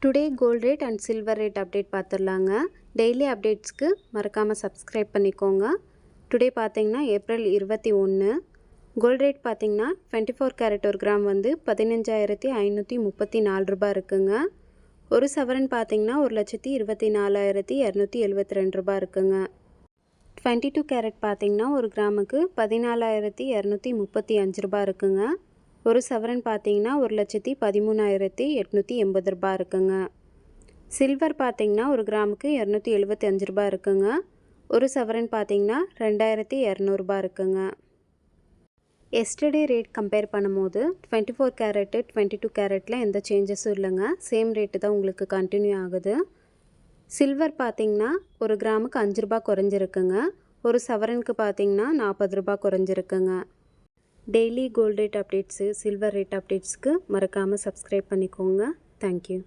Today gold rate and silver rate update பார்த்துடலாங்க. Daily அப்டேட்ஸ்க்கு மறக்காமல் சப்ஸ்கிரைப் பண்ணிக்கோங்க. டுடே பார்த்தீங்கன்னா ஏப்ரல் 21. கோல்ட் ரேட் பார்த்தீங்கன்னா 24 கேரட் ஒரு கிராம் வந்து 15,534 ரூபாய் இருக்குங்க. ஒரு சவரன் பார்த்தீங்கன்னா 1,24,272 ரூபாய் இருக்குங்க. 22 கேரட் பார்த்தீங்கன்னா ஒரு கிராமுக்கு 14,235 ரூபாய் இருக்குங்க. ஒரு சவரன் பார்த்தீங்கன்னா 1,13,880 ரூபாய் இருக்குங்க. சில்வர் பார்த்தீங்கன்னா ஒரு கிராமுக்கு 275 ரூபாய் இருக்குங்க. ஒரு சவரன் பார்த்தீங்கன்னா 2,200 ரூபாய் இருக்குங்க. எஸ்டர்டே ரேட் கம்பேர் பண்ணும்போது 24 கேரட்டு 22 கேரட்டில் எந்த சேஞ்சஸும் இல்லைங்க. சேம் ரேட்டு தான் உங்களுக்கு கண்டினியூ ஆகுது. சில்வர் பார்த்தீங்கன்னா ஒரு கிராமுக்கு 5 ரூபாய் குறைஞ்சிருக்குங்க. ஒரு சவரனுக்கு பார்த்தீங்கன்னா 40 ரூபாய் குறைஞ்சிருக்குங்க. Daily gold rate updates, silver rate அப்டேட்ஸ்க்கு மறக்காமல் சப்ஸ்கிரைப் பண்ணிக்கோங்க. தேங்க்யூ.